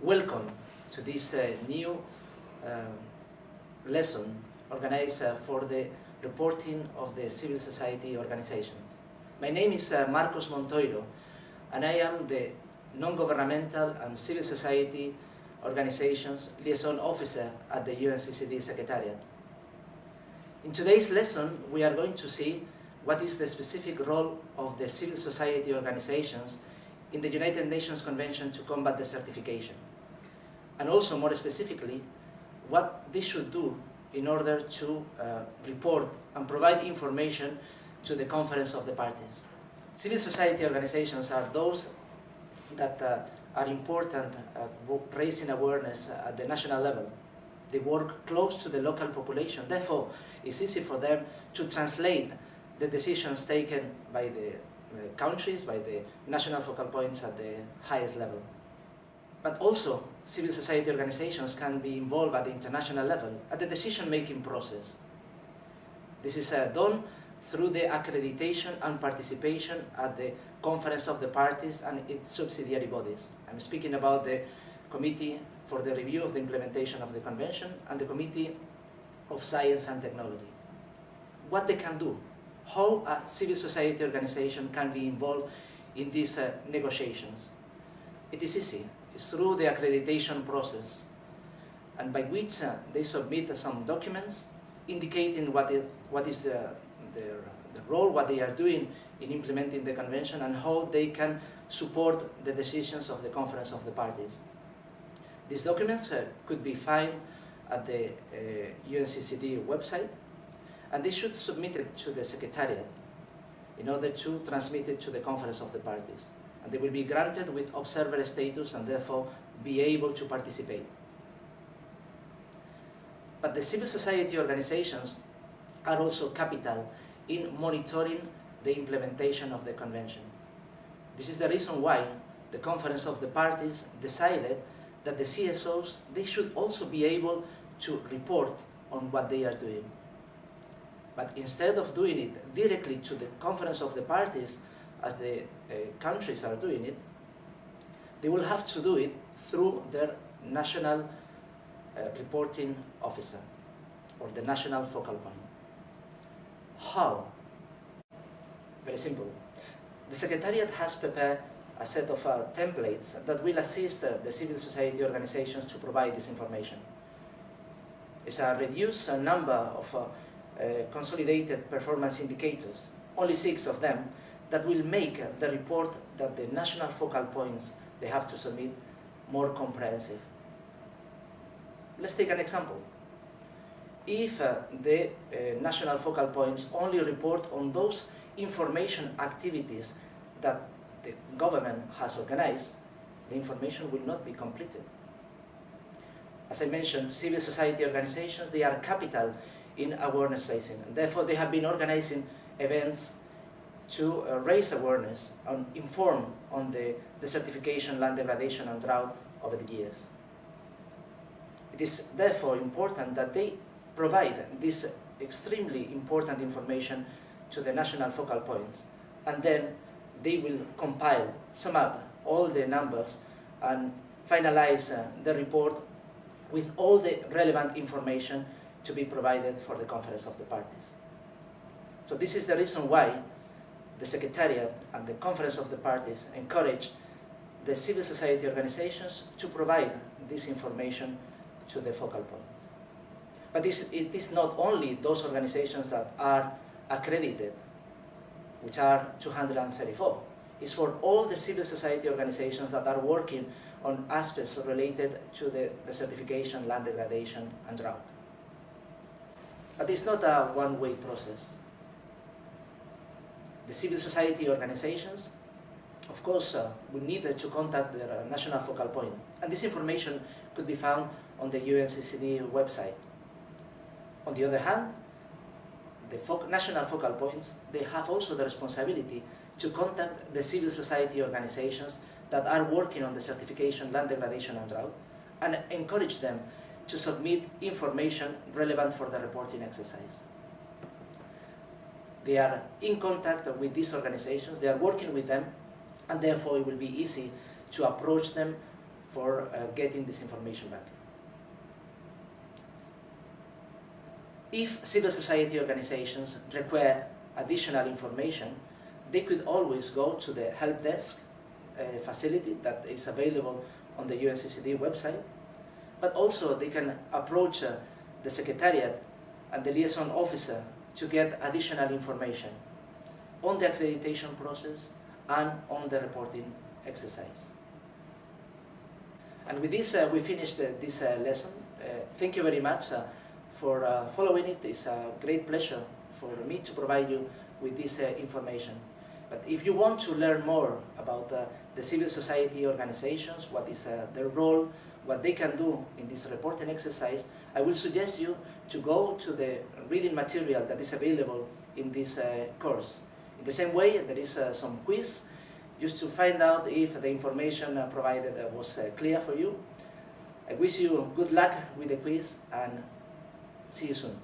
Welcome to this new lesson organized for the reporting of the civil society organizations. My name is Marcos Montoiro, and I am the non-governmental and civil society organizations liaison officer at the UNCCD Secretariat. In today's lesson, we are going to see what is the specific role of the civil society organizations in the United Nations Convention to combat desertification, and also more specifically, what they should do in order to report and provide information to the Conference of the Parties. Civil society organizations are those that are important raising awareness at the national level. They work close to the local population, therefore it's easy for them to translate the decisions taken by the countries, by the national focal points at the highest level. But also, civil society organizations can be involved at the international level, at the decision-making process. This is done through the accreditation and participation at the Conference of the Parties and its subsidiary bodies. I'm speaking about the Committee for the Review of the Implementation of the Convention and the Committee of Science and Technology. What they can do, how a civil society organization can be involved in these negotiations. It is easy. It's through the accreditation process, and by which they submit some documents indicating what is their role, what they are doing in implementing the convention, and how they can support the decisions of the Conference of the Parties. These documents could be found at the UNCCD website, and they should submit it to the Secretariat in order to transmit it to the Conference of the Parties. And they will be granted with observer status and therefore be able to participate. But the civil society organizations are also capital in monitoring the implementation of the convention. This is the reason why the Conference of the Parties decided that the CSOs, they should also be able to report on what they are doing. But instead of doing it directly to the Conference of the Parties, as the countries are doing it, they will have to do it through their national reporting officer or the national focal point. How? Very simple. The Secretariat has prepared a set of templates that will assist the civil society organizations to provide this information. It's a reduced number of consolidated performance indicators, only 6 of them, that will make the report that the national focal points they have to submit more comprehensive. Let's take an example. If the national focal points only report on those information activities that the government has organized, the information will not be completed. As I mentioned, civil society organizations, they are capital in awareness raising, and therefore they have been organizing events to raise awareness and inform on the desertification, land degradation and drought over the years. It is therefore important that they provide this extremely important information to the national focal points, and then they will compile, sum up all the numbers and finalize the report with all the relevant information to be provided for the Conference of the Parties. So this is the reason why the Secretariat and the Conference of the Parties encourage the civil society organizations to provide this information to the focal points. But it is not only those organizations that are accredited, which are 234. It's for all the civil society organizations that are working on aspects related to the desertification, land degradation, and drought. But it's not a one-way process. The civil society organizations, of course, will need to contact their national focal point. And this information could be found on the UNCCD website. On the other hand, the national focal points, they have also the responsibility to contact the civil society organizations that are working on desertification, land degradation and drought, and encourage them to submit information relevant for the reporting exercise. They are in contact with these organizations, they are working with them, and therefore it will be easy to approach them for getting this information back. If civil society organizations require additional information, they could always go to the help desk facility that is available on the UNCCD website, but also they can approach the Secretariat and the liaison officer to get additional information on the accreditation process and on the reporting exercise. And with this, we finished this lesson. Thank you very much for following it. It's a great pleasure for me to provide you with this information. But if you want to learn more about the civil society organizations, what is their role, what they can do in this reporting exercise, I will suggest you to go to the reading material that is available in this course. In the same way, there is some quiz just to find out if the information provided was clear for you. I wish you good luck with the quiz and see you soon.